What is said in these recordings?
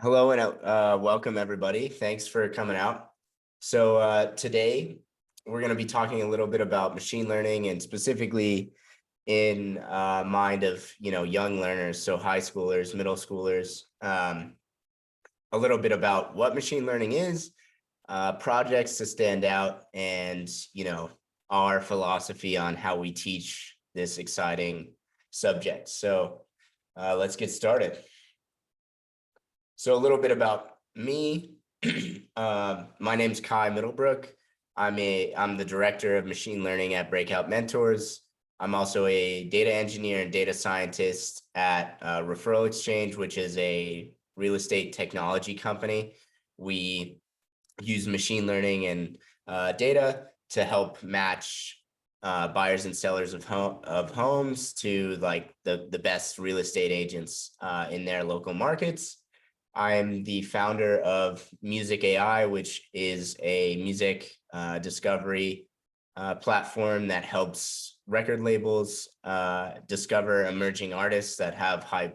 Hello and welcome everybody. Thanks for coming out. So today we're going to be talking a little bit about machine learning and specifically in mind of young learners, so high schoolers, middle schoolers. A little bit about what machine learning is, projects to stand out, and our philosophy on how we teach this exciting subject. So let's get started. So a little bit about me. My name's Kai Middlebrook. I'm the director of machine learning at Breakout Mentors. I'm also a data engineer and data scientist at Referral Exchange, which is a real estate technology company. We use machine learning and data to help match buyers and sellers of homes to like the best real estate agents in their local markets. I'm the founder of Music AI, which is a music discovery platform that helps record labels discover emerging artists that have high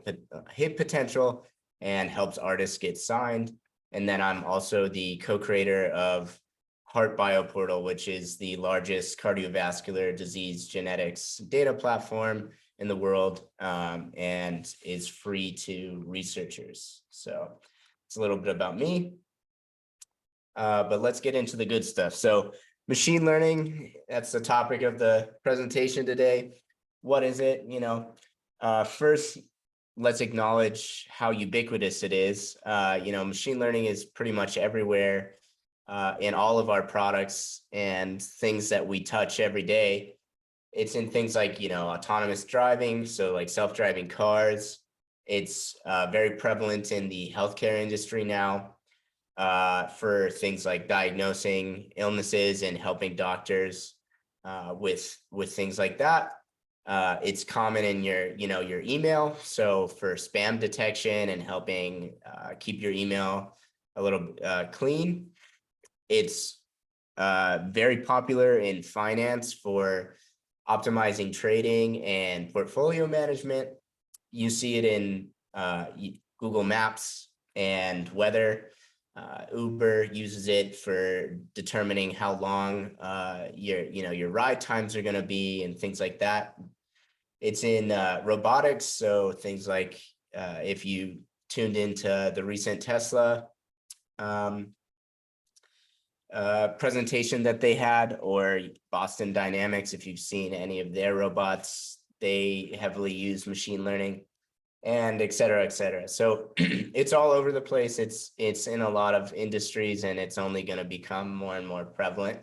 hit potential and helps artists get signed. And then I'm also the co-creator of Heart Bioportal, which is the largest cardiovascular disease genetics data platform in the world, and is free to researchers. So it's a little bit about me, but let's get into the good stuff. So machine learning, that's the topic of the presentation today. What is it? First, let's acknowledge how ubiquitous it is. Machine learning is pretty much everywhere in all of our products and things that we touch every day. It's in things like, autonomous driving, so like self-driving cars. It's very prevalent in the healthcare industry now for things like diagnosing illnesses and helping doctors with things like that. It's common in your email, so for spam detection and helping keep your email a little clean. It's very popular in finance for optimizing trading and portfolio management. You see it in Google Maps and weather. Uber uses it for determining how long your ride times are going to be and things like that. It's in robotics, so things like if you tuned into the recent Tesla presentation that they had, or Boston Dynamics, if you've seen any of their robots, they heavily use machine learning, and et cetera, et cetera. So it's all over the place. It's in a lot of industries, and it's only going to become more and more prevalent.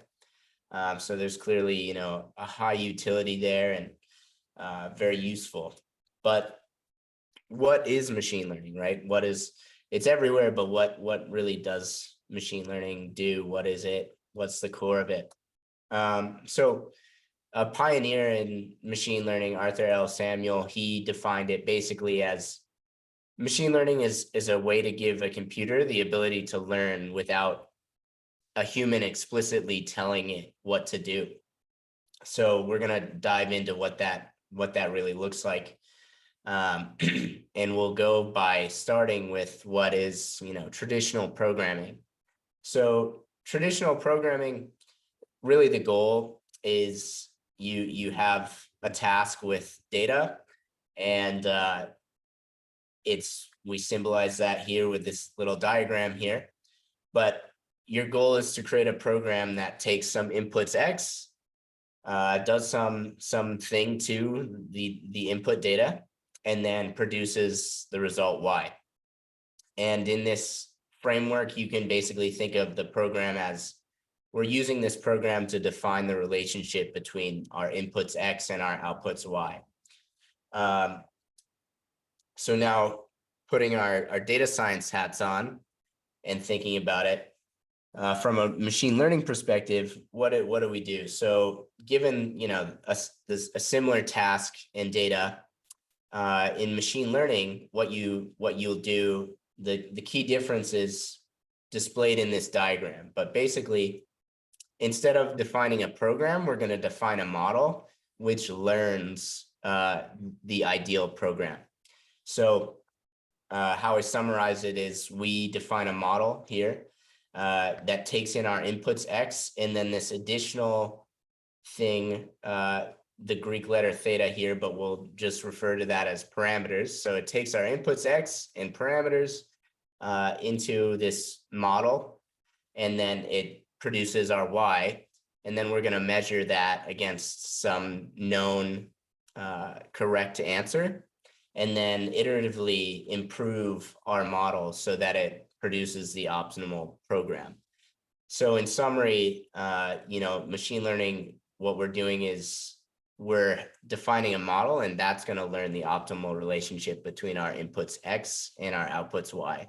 So there's clearly, a high utility there and very useful. But what is machine learning, right? It's everywhere, but what really does machine learning do? What is it? What's the core of it? So a pioneer in machine learning, Arthur L. Samuel, he defined it basically as machine learning is a way to give a computer the ability to learn without a human explicitly telling it what to do. So we're going to dive into what that really looks like. And we'll go by starting with what is, traditional programming. So traditional programming, really the goal is you have a task with data, and we symbolize that here with this little diagram here. But your goal is to create a program that takes some inputs X, does some thing to the input data, and then produces the result Y. And in this framework, you can basically think of the program as we're using this program to define the relationship between our inputs X and our outputs Y. So now putting our data science hats on and thinking about it from a machine learning perspective, what do we do? So given a similar task in data, in machine learning, what you'll do, the key difference is displayed in this diagram. But basically, instead of defining a program, we're going to define a model which learns the ideal program. So how I summarize it is we define a model here that takes in our inputs X, and then this additional thing, the Greek letter theta here, but we'll just refer to that as parameters. So it takes our inputs X and parameters into this model, and then it produces our Y. And then we're going to measure that against some known correct answer, and then iteratively improve our model so that it produces the optimal program. So in summary, machine learning, what we're doing is we're defining a model, and that's going to learn the optimal relationship between our inputs X and our outputs Y.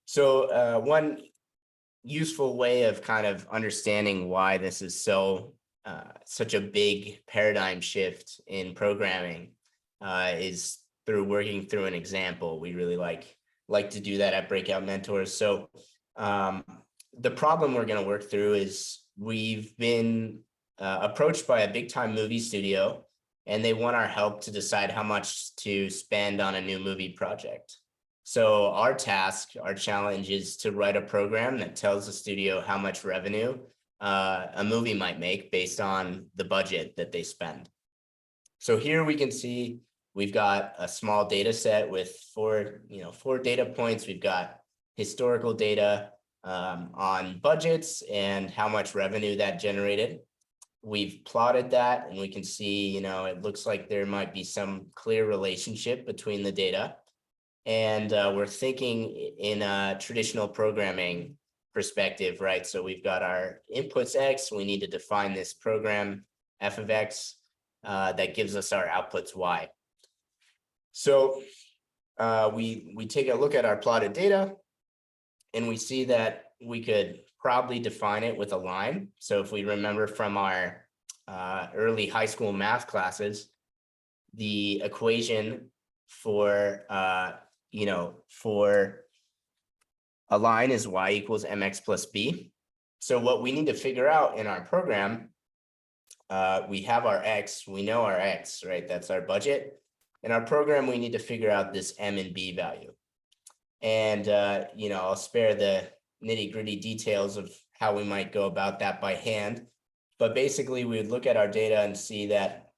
So one useful way of kind of understanding why this is such a big paradigm shift in programming is through working through an example. We really like to do that at Breakout Mentors. So the problem we're going to work through is we've been approached by a big time movie studio, and they want our help to decide how much to spend on a new movie project. So our challenge is to write a program that tells the studio how much revenue a movie might make based on the budget that they spend. So here we can see we've got a small data set with four data points. We've got historical data on budgets and how much revenue that generated. We've plotted that, and we can see, it looks like there might be some clear relationship between the data. And we're thinking in a traditional programming perspective, right? So we've got our inputs X. We need to define this program f of X that gives us our outputs Y. So we take a look at our plotted data, and we see that we could probably define it with a line. So if we remember from our early high school math classes, the equation for for a line is y equals mx plus b. So what we need to figure out in our program, we have our x, we know our x, right? That's our budget. In our program, we need to figure out this m and b value. And, I'll spare the nitty gritty details of how we might go about that by hand. But basically, we would look at our data and see that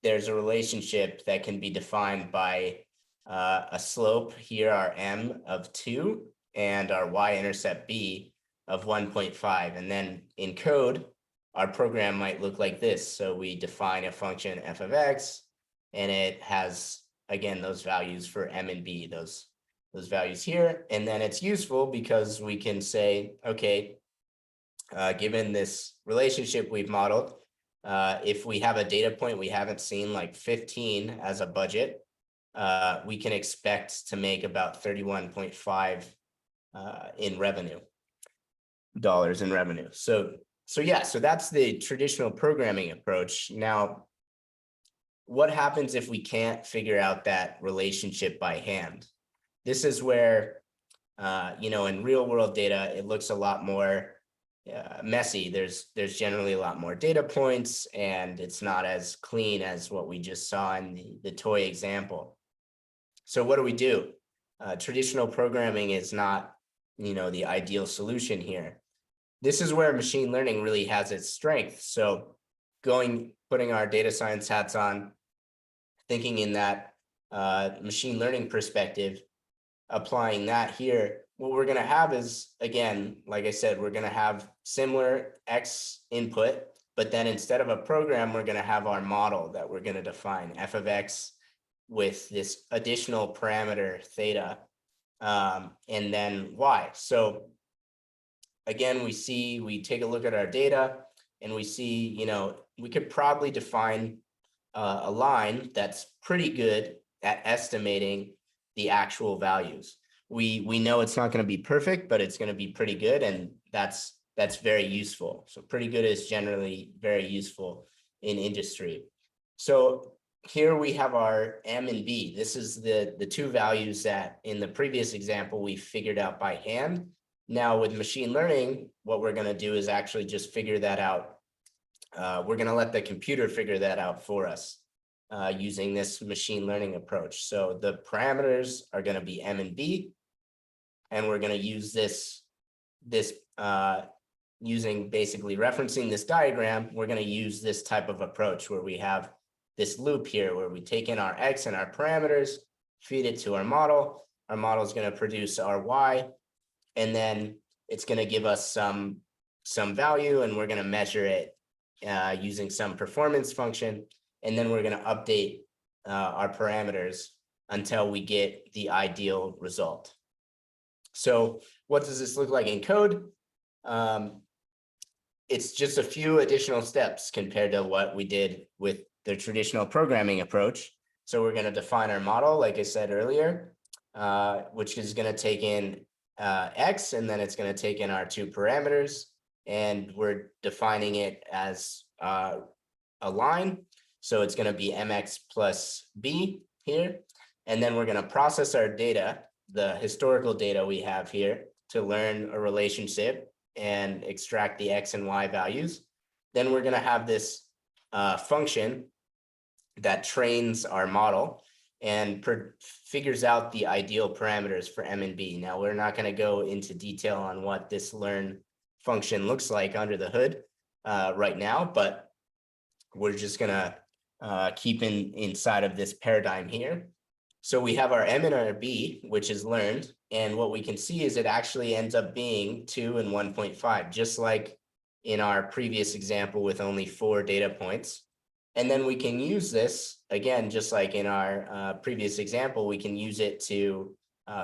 there's a relationship that can be defined by a slope here, our m of 2, and our y-intercept b of 1.5. And then in code, our program might look like this. So we define a function f of x, and it has, again, those values for m and b, those values here. And then it's useful because we can say, okay, given this relationship we've modeled, if we have a data point we haven't seen, like 15 as a budget, we can expect to make about 31.5 in revenue, dollars in revenue. So that's the traditional programming approach. Now, what happens if we can't figure out that relationship by hand? This is where, in real world data, it looks a lot more messy. There's generally a lot more data points, and it's not as clean as what we just saw in the toy example. So what do? Traditional programming is not, the ideal solution here. This is where machine learning really has its strength. So putting our data science hats on, thinking in that machine learning perspective, applying that here, what we're going to have is, again, like I said, we're going to have similar X input, but then instead of a program, we're going to have our model that we're going to define f of X with this additional parameter theta, and then Y. So again, we take a look at our data, and we see, we could probably define a line that's pretty good at estimating the actual values. We know it's not going to be perfect, but it's going to be pretty good, and that's very useful. So pretty good is generally very useful in industry. So here we have our m and b. This is the two values that in the previous example we figured out by hand. Now with machine learning, what we're going to do is actually just figure that out. We're going to let the computer figure that out for us. using this machine learning approach. So the parameters are going to be M and B, and we're going to use this using basically referencing this diagram. We're going to use this type of approach where we have this loop here where we take in our X and our parameters, feed it to our model. Our model is going to produce our Y, and then it's going to give us some value, and we're going to measure it using some performance function. And then we're going to update our parameters until we get the ideal result. So what does this look like in code? It's just a few additional steps compared to what we did with the traditional programming approach. So we're going to define our model, like I said earlier, which is going to take in X, and then it's going to take in our two parameters, and we're defining it as a line. So it's going to be mx plus b here. And then we're going to process our data, the historical data we have here, to learn a relationship and extract the X and Y values. Then we're going to have this function that trains our model and figures out the ideal parameters for M and B. Now, we're not going to go into detail on what this learn function looks like under the hood right now, but we're just going to keep inside of this paradigm here. So we have our M and our B, which is learned. And what we can see is it actually ends up being 2 and 1.5, just like in our previous example with only 4 data points. And then we can use this, again, just like in our previous example, we can use it to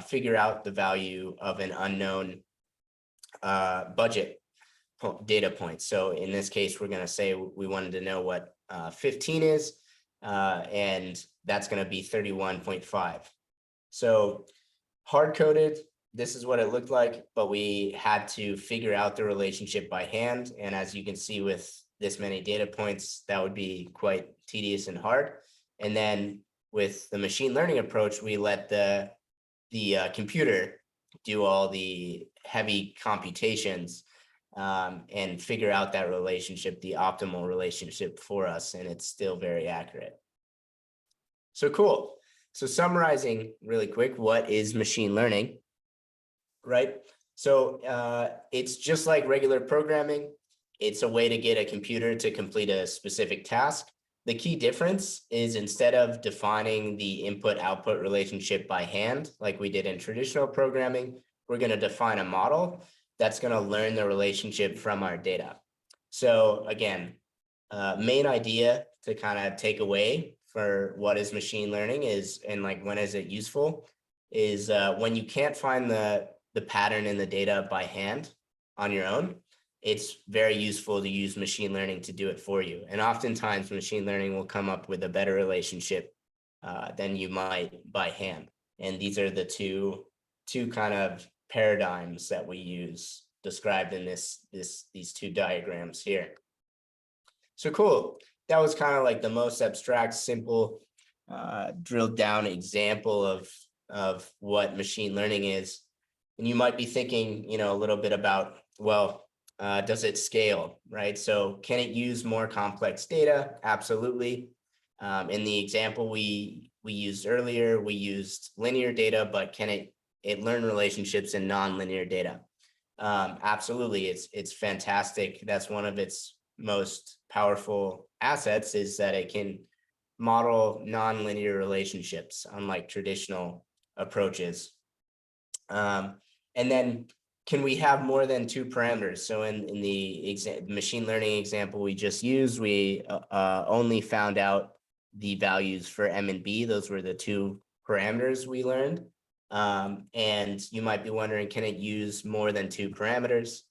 figure out the value of an unknown budget data point. So in this case, we're going to say we wanted to know what 15 is, and that's going to be 31.5. So hard-coded, this is what it looked like, but we had to figure out the relationship by hand. And as you can see with this many data points, that would be quite tedious and hard. And then with the machine learning approach, we let the computer do all the heavy computations and figure out that relationship, the optimal relationship for us, and it's still very accurate. So cool. So summarizing really quick, what is machine learning, right? So it's just like regular programming. It's a way to get a computer to complete a specific task. The key difference is instead of defining the input-output relationship by hand, like we did in traditional programming, we're going to define a model that's going to learn the relationship from our data. So again, main idea to kind of take away for what is machine learning is, and like when is it useful, is when you can't find the pattern in the data by hand on your own, it's very useful to use machine learning to do it for you. And oftentimes machine learning will come up with a better relationship than you might by hand. And these are the two kind of paradigms that we use described in these two diagrams here. So cool. That was kind of like the most abstract, simple, drilled down example of what machine learning is. And you might be thinking, a little bit about, well, does it scale, right? So can it use more complex data? Absolutely. In the example we used earlier, we used linear data, but can it learn relationships in non-linear data? Absolutely, it's fantastic. That's one of its most powerful assets, is that it can model non-linear relationships, unlike traditional approaches. And then can we have more than 2 parameters? So in the machine learning example we just used, we only found out the values for M and B. Those were the 2 parameters we learned. And you might be wondering, can it use more than 2 parameters?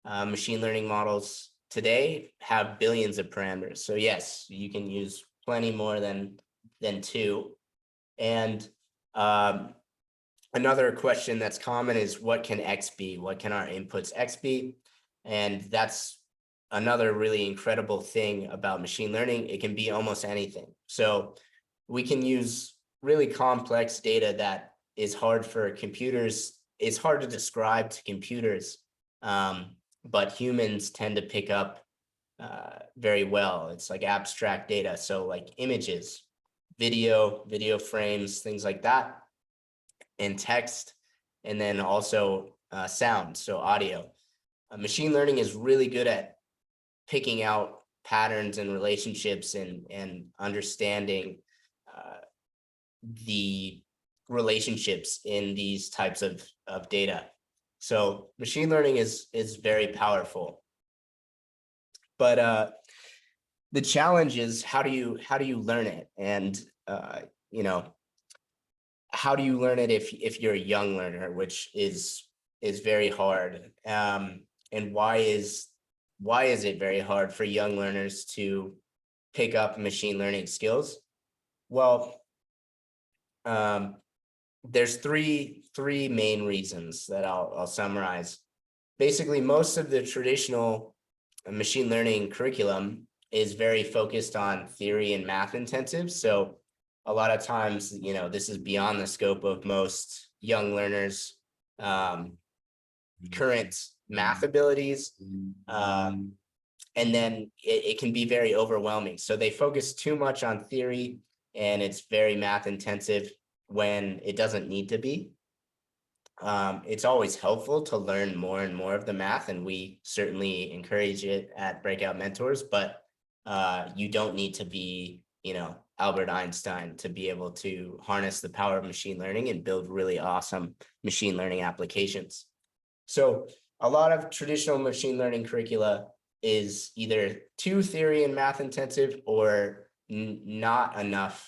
Machine learning models today have billions of parameters. So yes, you can use plenty more than 2. And another question that's common is, what can X be? What can our inputs X be? And that's another really incredible thing about machine learning. It can be almost anything. So we can use really complex data that is hard for computers. It's hard to describe to computers, but humans tend to pick up very well. It's like abstract data. So like images, video frames, things like that, and text, and then also sound, so audio. Machine learning is really good at picking out patterns and relationships and understanding the relationships in these types of data. So machine learning is very powerful. But the challenge is how do you learn it? And you know, how do you learn it if you're a young learner, which is very hard. And why is it very hard for young learners to pick up machine learning skills? Well, there's three main reasons that I'll summarize. Basically, most of the traditional machine learning curriculum is very focused on theory and math intensive. So a lot of times, this is beyond the scope of most young learners' current math abilities. And then it can be very overwhelming. So they focus too much on theory, and it's very math intensive when it doesn't need to be. It's always helpful to learn more and more of the math, and we certainly encourage it at Breakout Mentors, but you don't need to be, Albert Einstein to be able to harness the power of machine learning and build really awesome machine learning applications. So a lot of traditional machine learning curricula is either too theory and math intensive or not enough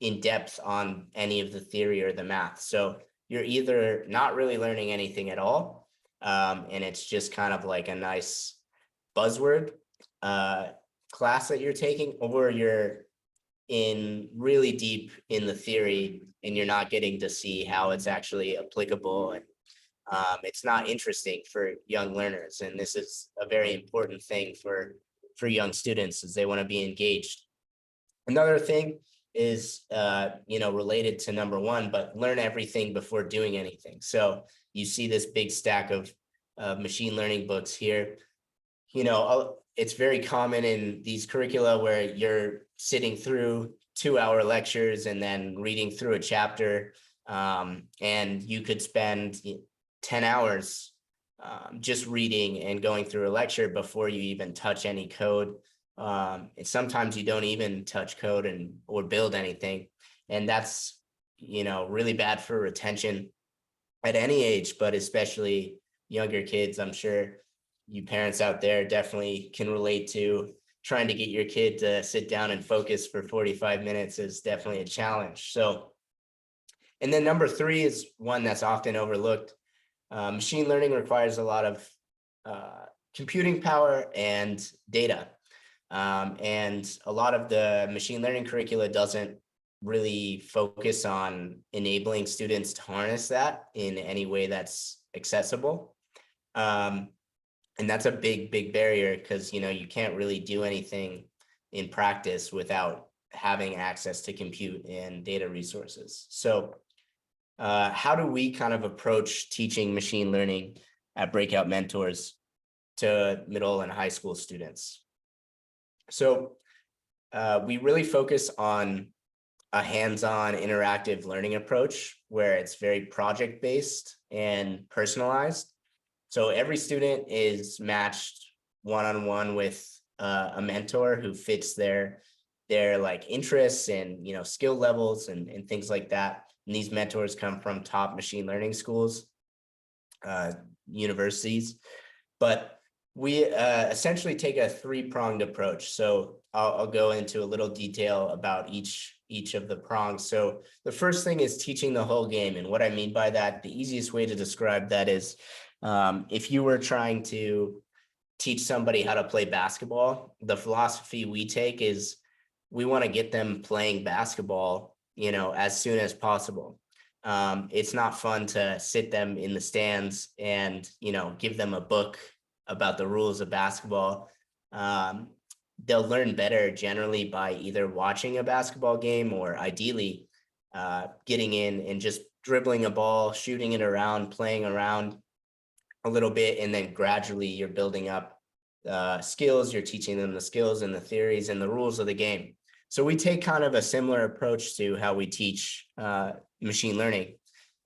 in depth on any of the theory or the math. So you're either not really learning anything at all, and it's just kind of like a nice buzzword class that you're taking, or you're in really deep in the theory and you're not getting to see how it's actually applicable, and it's not interesting for young learners. And this is a very important thing for young students, as they want to be engaged. Another thing is, related to number one, but learn everything before doing anything. So you see this big stack of machine learning books here. It's very common in these curricula where you're sitting through 2-hour lectures and then reading through a chapter, and you could spend 10 hours just reading and going through a lecture before you even touch any code. And sometimes you don't even touch code or build anything. And that's, really bad for retention at any age, but especially younger kids. I'm sure you parents out there definitely can relate to trying to get your kid to sit down and focus for 45 minutes is definitely a challenge. So, and then number three is one that's often overlooked. Machine learning requires a lot of computing power and data. And a lot of the machine learning curricula doesn't really focus on enabling students to harness that in any way that's accessible. And that's a big barrier, because, you can't really do anything in practice without having access to compute and data resources. So how do we kind of approach teaching machine learning at Breakout Mentors to middle and high school students? So we really focus on a hands-on interactive learning approach where it's very project-based and personalized. So every student is matched one-on-one with a mentor who fits their like interests and skill levels and things like that. And these mentors come from top machine learning schools, universities, but we essentially take a three-pronged approach. So I'll go into a little detail about each of the prongs. So the first thing is teaching the whole game. And what I mean by that, the easiest way to describe that is if you were trying to teach somebody how to play basketball, the philosophy we take is we want to get them playing basketball, as soon as possible. It's not fun to sit them in the stands and, give them a book about the rules of basketball. They'll learn better generally by either watching a basketball game or ideally getting in and just dribbling a ball, shooting it around, playing around a little bit, and then gradually you're building up skills. You're teaching them the skills and the theories and the rules of the game. So we take kind of a similar approach to how we teach machine learning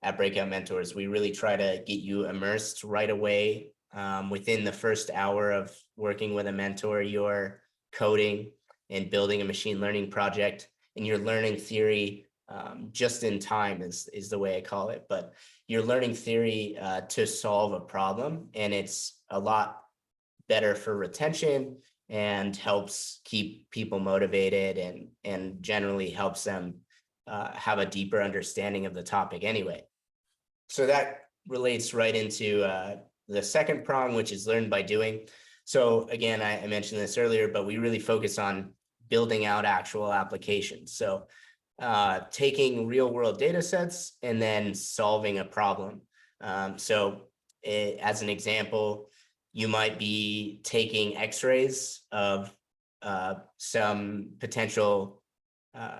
at Breakout Mentors. We really try to get you immersed right away. Within the first hour of working with a mentor, you're coding and building a machine learning project, and you're learning theory just in time is the way I call it. But you're learning theory to solve a problem, and it's a lot better for retention and helps keep people motivated and generally helps them have a deeper understanding of the topic anyway. So that relates right into the second prong, which is learn by doing. So again, I mentioned this earlier, but we really focus on building out actual applications. So taking real world data sets and then solving a problem. As an example, you might be taking x-rays of some potential,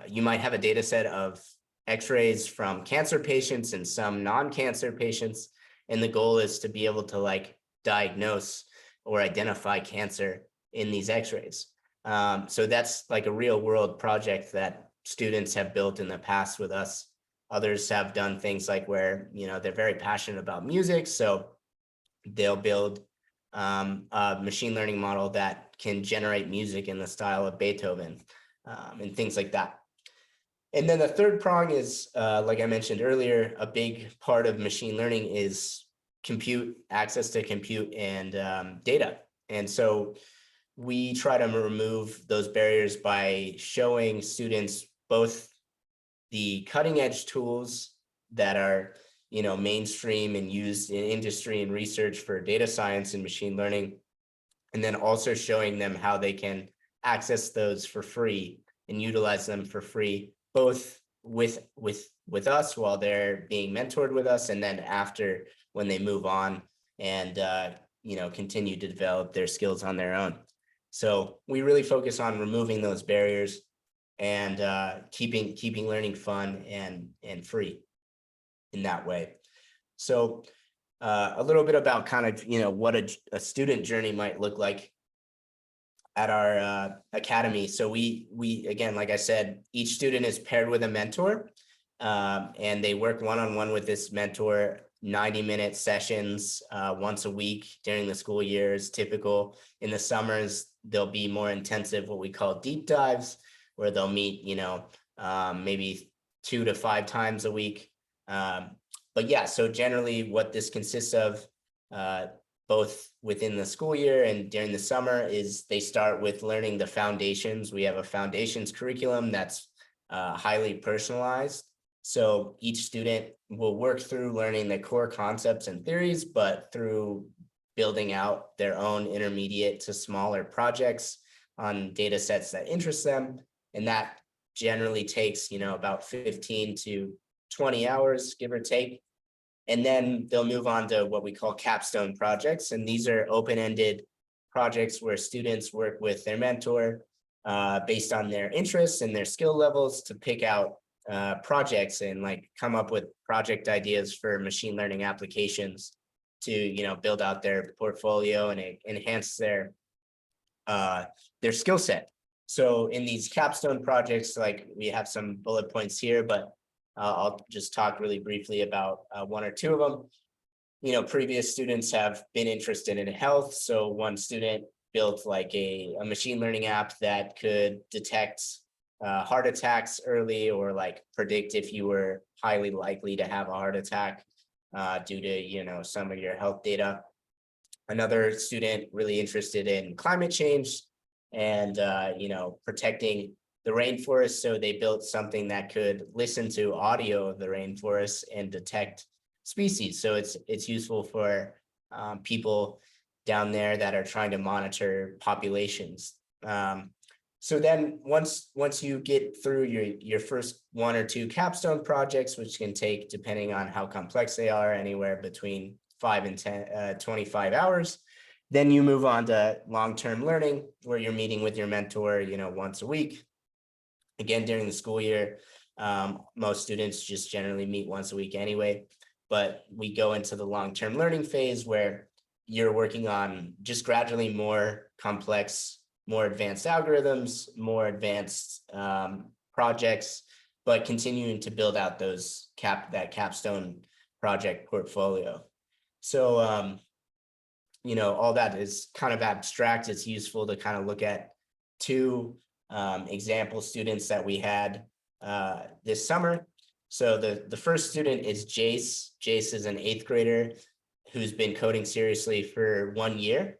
you might have a data set of x-rays from cancer patients and some non-cancer patients. And the goal is to be able to like diagnose or identify cancer in these x-rays. So that's like a real world project that students have built in the past with us. Others have done things like where, they're very passionate about music. So they'll build a machine learning model that can generate music in the style of Beethoven and things like that. And then the third prong is, like I mentioned earlier, a big part of machine learning is access to compute and data. And so we try to remove those barriers by showing students both the cutting edge tools that are mainstream and used in industry and research for data science and machine learning, and then also showing them how they can access those for free and utilize them for free, both with us while they're being mentored with us, and then after when they move on and continue to develop their skills on their own. So we really focus on removing those barriers and keeping learning fun and free in that way. So a little bit about kind of, what a student journey might look like at our academy. So we again, like I said, each student is paired with a mentor and they work one-on-one with this mentor, 90-minute sessions once a week during the school year is typical. In the summers, there'll be more intensive, what we call deep dives, where they'll meet, maybe 2 to 5 times a week. But yeah, so generally what this consists of, both within the school year and during the summer, is they start with learning the foundations. We have a foundations curriculum that's highly personalized. So each student will work through learning the core concepts and theories, but through building out their own intermediate to smaller projects on data sets that interest them. And that generally takes, about 15 to 20 hours, give or take. And then they'll move on to what we call capstone projects. And these are open-ended projects where students work with their mentor based on their interests and their skill levels to pick out projects and like come up with project ideas for machine learning applications to, build out their portfolio and enhance their skill set. So in these capstone projects, like we have some bullet points here, but I'll just talk really briefly about one or two of them. Previous students have been interested in health. So one student built like a machine learning app that could detect heart attacks early, or like predict if you were highly likely to have a heart attack due to, some of your health data. Another student really interested in climate change and, protecting the rainforest. So they built something that could listen to audio of the rainforest and detect species. So it's useful for people down there that are trying to monitor populations. So then once you get through your first 1 or 2 capstone projects, which can take, depending on how complex they are, anywhere between 5 and 25 hours, then you move on to long-term learning, where you're meeting with your mentor, once a week. Again, during the school year, most students just generally meet once a week anyway, but we go into the long-term learning phase where you're working on just gradually more complex more advanced algorithms, more advanced projects, but continuing to build out that capstone project portfolio. So, all that is kind of abstract. It's useful to kind of look at two example students that we had this summer. So the first student is Jace. Jace is an 8th grader who's been coding seriously for 1 year.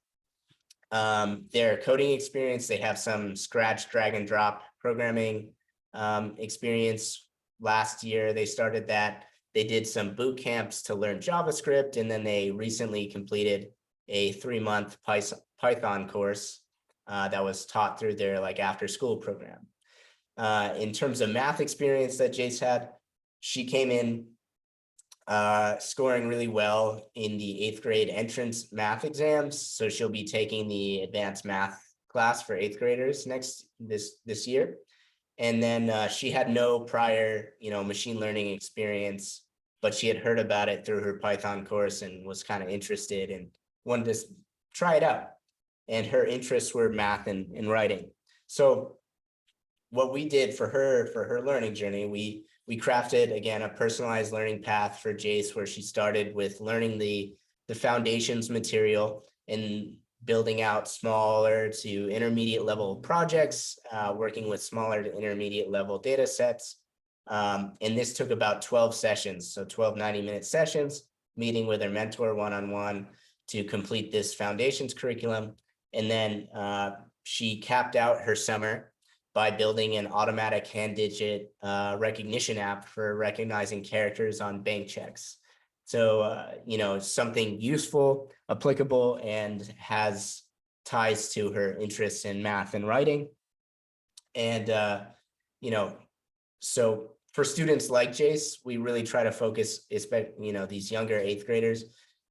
Their coding experience, they have some Scratch drag and drop programming experience. Last year, they started that. They did some boot camps to learn JavaScript, and then they recently completed a 3-month Python course that was taught through their after school program. In terms of math experience that Jace had, she came in scoring really well in the 8th grade entrance math exams. So she'll be taking the advanced math class for 8th graders this year. And then she had no prior, machine learning experience, but she had heard about it through her Python course and was kind of interested and wanted to try it out. And her interests were math and writing. So what we did for her learning journey, we crafted, again, a personalized learning path for Jace, where she started with learning the foundations material and building out smaller to intermediate level projects, working with smaller to intermediate level data sets. And this took about 12 sessions, so 12 90-minute sessions, meeting with her mentor one-on-one to complete this foundations curriculum. And then she capped out her summer by building an automatic hand-digit recognition app for recognizing characters on bank checks. So, something useful, applicable, and has ties to her interests in math and writing. And, so for students like Jace, we really try to focus, especially, these younger 8th graders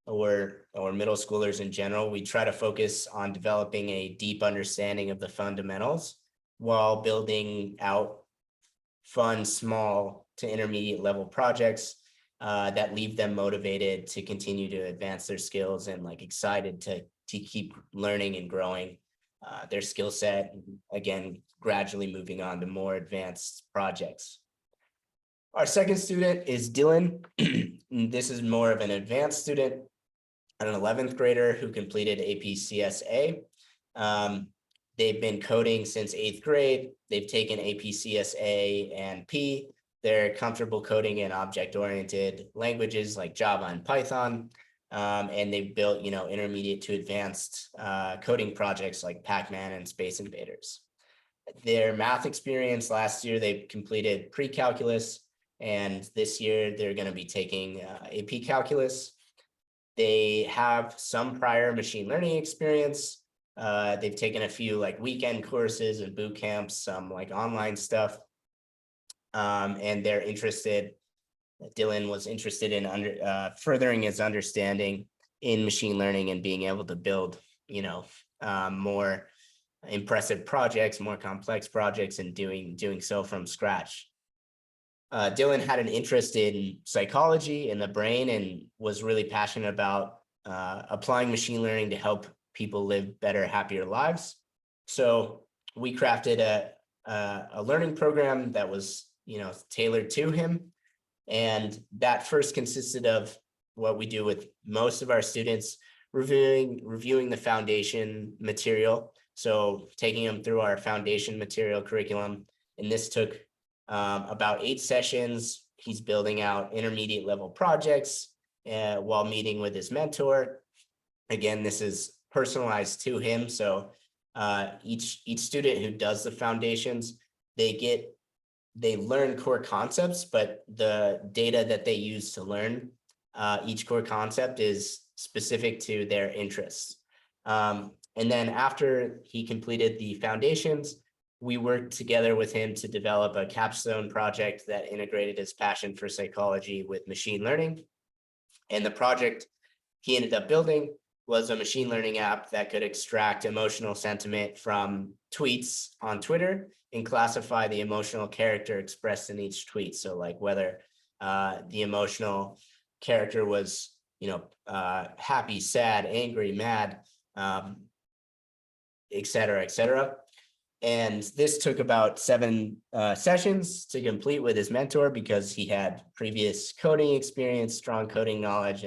or middle schoolers in general, we try to focus on developing a deep understanding of the fundamentals while building out fun, small to intermediate level projects that leave them motivated to continue to advance their skills and excited to keep learning and growing their skill set. Again, gradually moving on to more advanced projects. Our second student is Dylan. This is more of an advanced student, an 11th grader who completed APCSA. They've been coding since 8th grade. They've taken APCSA and P. They're comfortable coding in object-oriented languages like Java and Python. And they've built, intermediate to advanced coding projects like Pac-Man and Space Invaders. Their math experience last year, they completed pre-calculus, and this year they're going to be taking AP calculus. They have some prior machine learning experience. They've taken a few weekend courses and boot camps, some online stuff. And they're interested, Dylan was interested in furthering his understanding in machine learning and being able to build, more impressive projects, more complex projects, and doing so from scratch. Dylan had an interest in psychology and the brain and was really passionate about applying machine learning to help people live better, happier lives. So we crafted a learning program that was, tailored to him. And that first consisted of what we do with most of our students, reviewing the foundation material. So taking them through our foundation material curriculum. And this took about 8 sessions. He's building out intermediate level projects while meeting with his mentor. Again, this is personalized to him. So each student who does the foundations, they learn core concepts, but the data that they use to learn each core concept is specific to their interests. And then after he completed the foundations, we worked together with him to develop a capstone project that integrated his passion for psychology with machine learning. And the project he ended up building was a machine learning app that could extract emotional sentiment from tweets on Twitter and classify the emotional character expressed in each tweet. So whether the emotional character was, happy, sad, angry, mad, et cetera, et cetera. And this took about 7 sessions to complete with his mentor because he had previous coding experience, strong coding knowledge,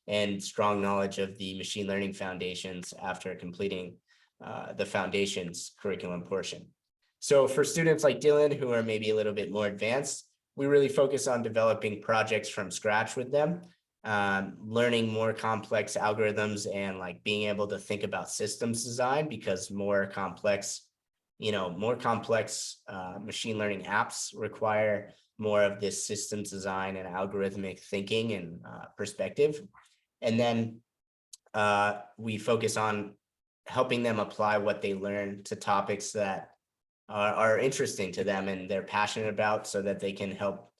and strong knowledge of the machine learning foundations after completing the foundations curriculum portion. So for students like Dylan, who are maybe a little bit more advanced, we really focus on developing projects from scratch with them, learning more complex algorithms and like being able to think about systems design, because more complex machine learning apps require more of this systems design and algorithmic thinking and perspective. And then we focus on helping them apply what they learn to topics that are interesting to them and they're passionate about, so that they can help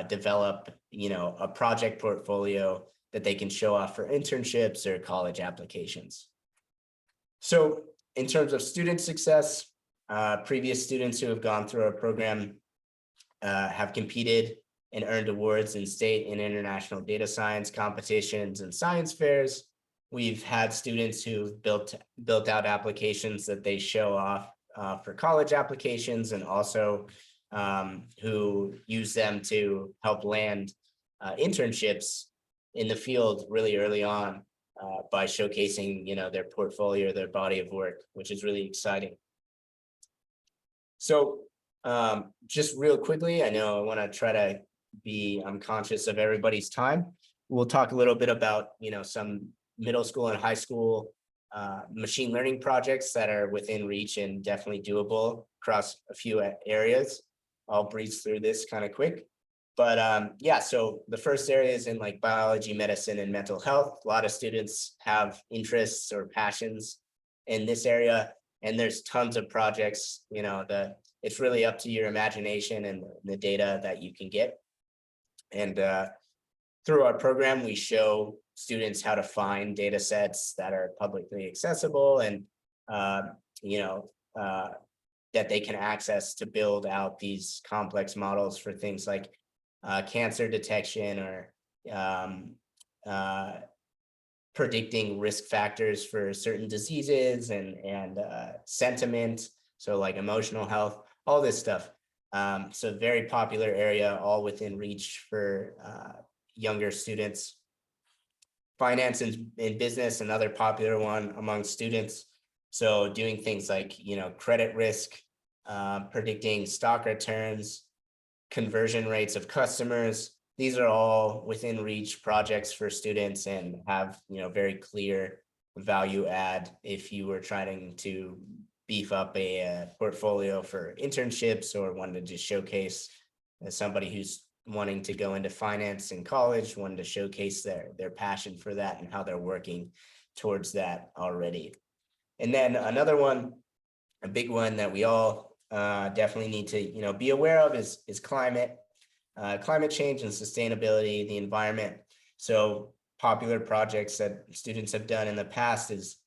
develop, a project portfolio that they can show off for internships or college applications. So in terms of student success, previous students who have gone through our program have competed and earned awards in state and international data science competitions and science fairs. We've had students who've built out applications that they show off for college applications, and also who use them to help land internships in the field really early on by showcasing, their portfolio, their body of work, which is really exciting. So just real quickly, I know I want to try to I'm conscious of everybody's time. We'll talk a little bit about, some middle school and high school machine learning projects that are within reach and definitely doable across a few areas. I'll breeze through this kind of quick. But yeah, so the first area is in like biology, medicine, and mental health. A lot of students have interests or passions in this area, and there's tons of projects, it's really up to your imagination and the data that you can get. And through our program, we show students how to find data sets that are publicly accessible and, that they can access to build out these complex models for things like cancer detection or predicting risk factors for certain diseases and sentiment. So like emotional health, all this stuff. So very popular area, all within reach for younger students. Finance and business, another popular one among students. So doing things like, credit risk, predicting stock returns, conversion rates of customers. These are all within reach projects for students and have, very clear value add if you were trying to beef up a portfolio for internships or wanted to showcase as somebody who's wanting to go into finance in college, wanted to showcase their passion for that and how they're working towards that already. And then another one, a big one that we all definitely need to be aware of is climate change and sustainability, the environment. So popular projects that students have done in the past is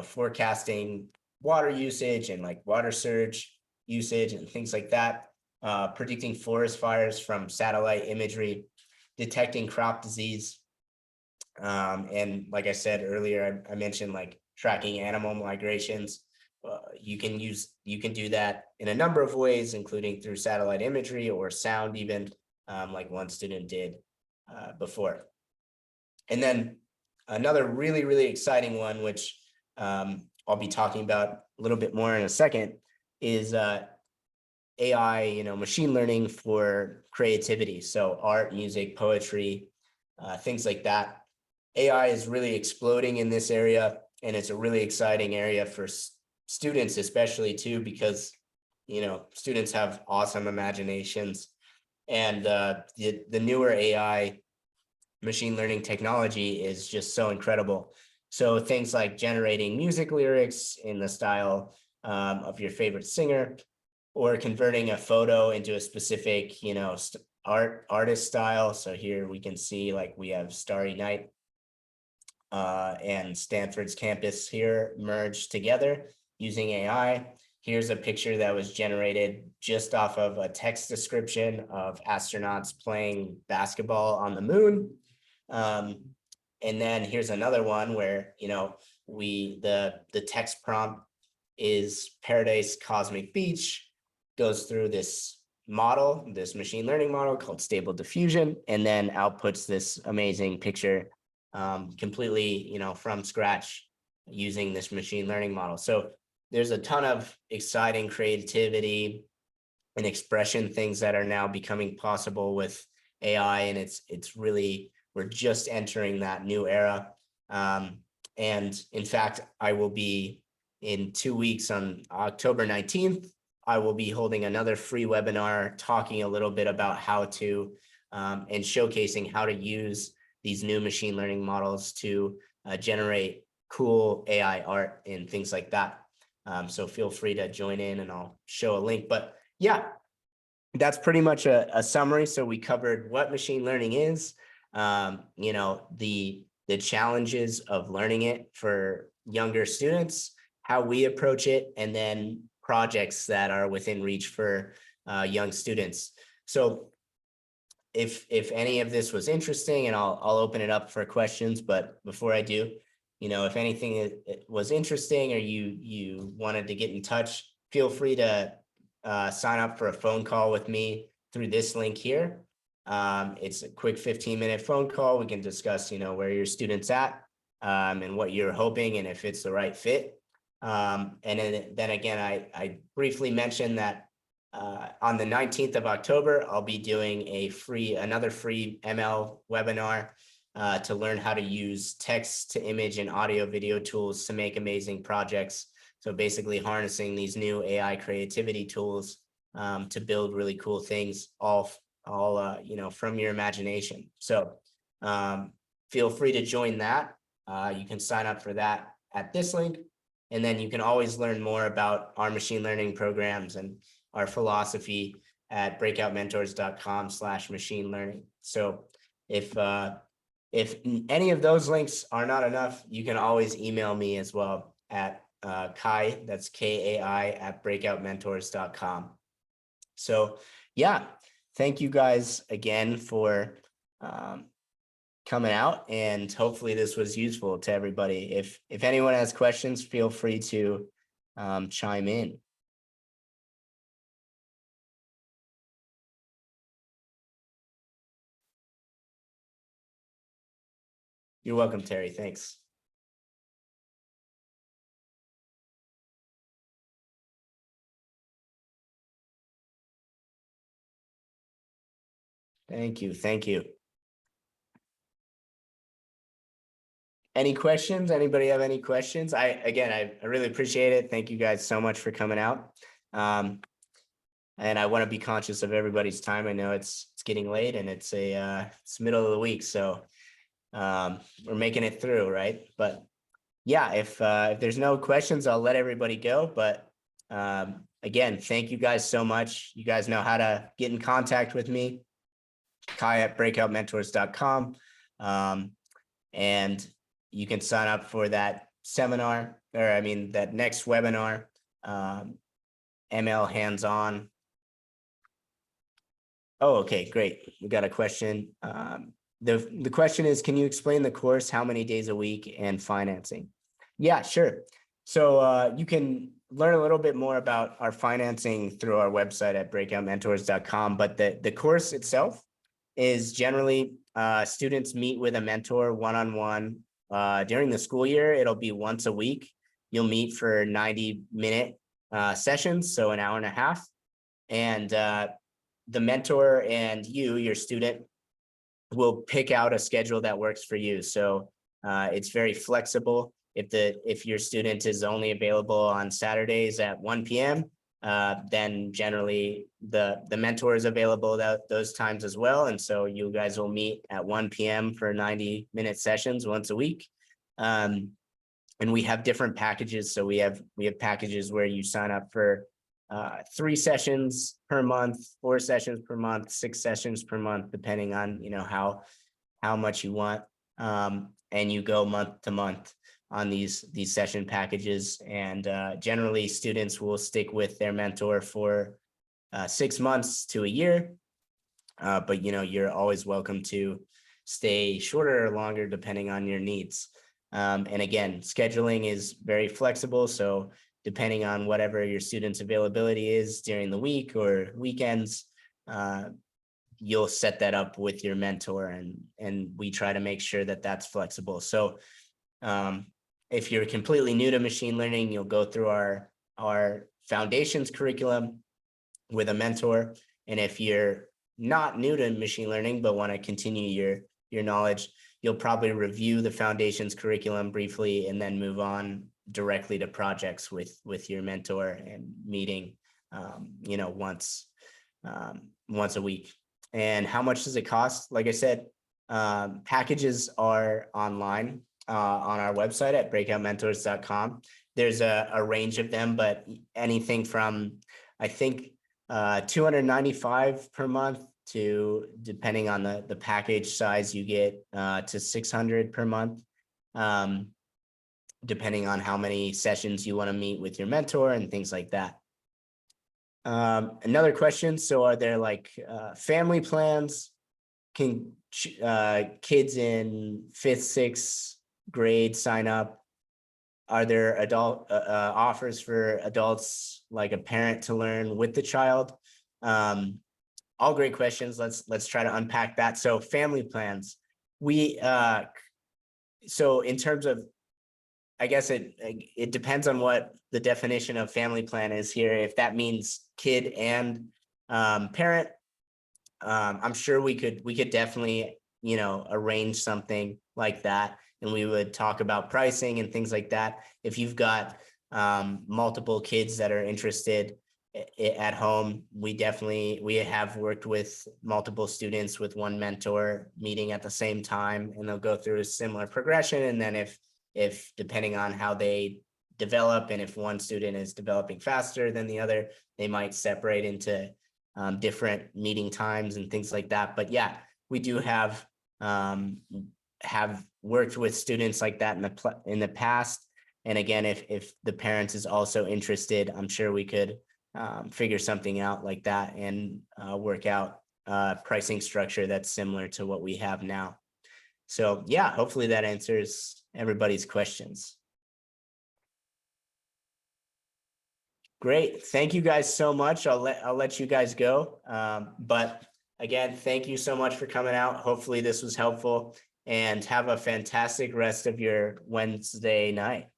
forecasting water usage and like water surge usage and things like that, predicting forest fires from satellite imagery, detecting crop disease, and like I said earlier, I mentioned like tracking animal migrations. You can do that in a number of ways, including through satellite imagery or sound even, like one student did before. And then another really, really exciting one, which I'll be talking about a little bit more in a second, is AI, machine learning for creativity. So art, music, poetry, things like that. AI is really exploding in this area, and it's a really exciting area for students, especially too, because, students have awesome imaginations, and the newer AI machine learning technology is just so incredible. So things like generating music lyrics in the style of your favorite singer, or converting a photo into a specific, artist style. So here we can see like we have Starry Night and Stanford's campus here merged together using AI. Here's a picture that was generated just off of a text description of astronauts playing basketball on the moon. And then here's another one where, the text prompt is Paradise Cosmic Beach, goes through this model, this machine learning model called Stable Diffusion, and then outputs this amazing picture completely, from scratch using this machine learning model. So there's a ton of exciting creativity and expression things that are now becoming possible with AI, and it's really, we're just entering that new era. And in fact, I will be in 2 weeks on October 19th, I will be holding another free webinar talking a little bit about how to and showcasing how to use these new machine learning models to generate cool AI art and things like that. So feel free to join in and I'll show a link. But yeah, that's pretty much a summary. So we covered what machine learning is, the challenges of learning it for younger students, how we approach it, and then projects that are within reach for young students. So if any of this was interesting, and I'll open it up for questions, but before I do, if anything was interesting or you wanted to get in touch, feel free to sign up for a phone call with me through this link here. It's a quick 15-minute phone call. We can discuss, where your student's at and what you're hoping and if it's the right fit. And then again, I briefly mentioned that on the 19th of October, I'll be doing another free ML webinar to learn how to use text to image and audio video tools to make amazing projects. So basically harnessing these new AI creativity tools to build really cool things, all from your imagination. So feel free to join that. You can sign up for that at this link. And then you can always learn more about our machine learning programs and our philosophy at breakoutmentors.com/machine learning. So if any of those links are not enough, you can always email me as well at Kai, that's KAI, at breakoutmentors.com. So yeah, thank you guys again for coming out, and hopefully this was useful to everybody. If anyone has questions, feel free to chime in. You're welcome, Terry. Thanks. Thank you. Thank you. Any questions? Anybody have any questions? I really appreciate it. Thank you guys so much for coming out. And I want to be conscious of everybody's time. I know it's getting late and it's middle of the week, so we're making it through, right? But yeah, if there's no questions, I'll let everybody go. But again, thank you guys so much. You guys know how to get in contact with me, Kai at breakoutmentors.com. And you can sign up for that seminar, that next webinar, ML hands-on. Oh, okay, great. We got a question. The question is, can you explain the course, how many days a week, and financing? Yeah, sure. So you can learn a little bit more about our financing through our website at breakoutmentors.com, but the course itself is generally students meet with a mentor one-on-one. During the school year, it'll be once a week. You'll meet for 90-minute sessions, so an hour and a half. And the mentor and your student, will pick out a schedule that works for you. So it's very flexible. If your student is only available on Saturdays at 1 p.m., then generally the mentor is available those times as well. And so you guys will meet at 1 p.m. for 90-minute sessions once a week. And we have different packages. So we have packages where you sign up for 3 sessions per month, 4 sessions per month, 6 sessions per month, depending on how much you want. And you go month to month on these session packages. And generally students will stick with their mentor for 6 months to a year. But you're always welcome to stay shorter or longer depending on your needs. And again, scheduling is very flexible. So depending on whatever your students' availability is during the week or weekends, you'll set that up with your mentor, and we try to make sure that that's flexible. So if you're completely new to machine learning, you'll go through our foundations curriculum with a mentor. And if you're not new to machine learning, but want to continue your knowledge, you'll probably review the foundations curriculum briefly and then move on directly to projects with your mentor and meeting, once a week. And how much does it cost? Like I said, packages are online on our website at breakoutmentors.com. There's a range of them, but anything from, I think, $295 per month to, depending on the package size you get, to $600 per month, depending on how many sessions you want to meet with your mentor and things like that. Another question, so are there like family plans? Can kids in 5th, 6th grade sign up? Are there adult offers for adults, like a parent to learn with the child? All great questions. Let's try to unpack that. So family plans, so in terms of, I guess it depends on what the definition of family plan is here. If that means kid and parent, I'm sure we could definitely, arrange something like that, and we would talk about pricing and things like that. If you've got multiple kids that are interested at home, we have worked with multiple students with one mentor meeting at the same time, and they'll go through a similar progression. And then if depending on how they develop, and if one student is developing faster than the other, they might separate into different meeting times and things like that. But yeah, we do have worked with students like that in the past. And again, if the parents is also interested, I'm sure we could figure something out like that and work out pricing structure that's similar to what we have now. So yeah, hopefully that answers everybody's questions. Great. Thank you guys so much. I'll let you guys go. But again, thank you so much for coming out. Hopefully this was helpful, and have a fantastic rest of your Wednesday night.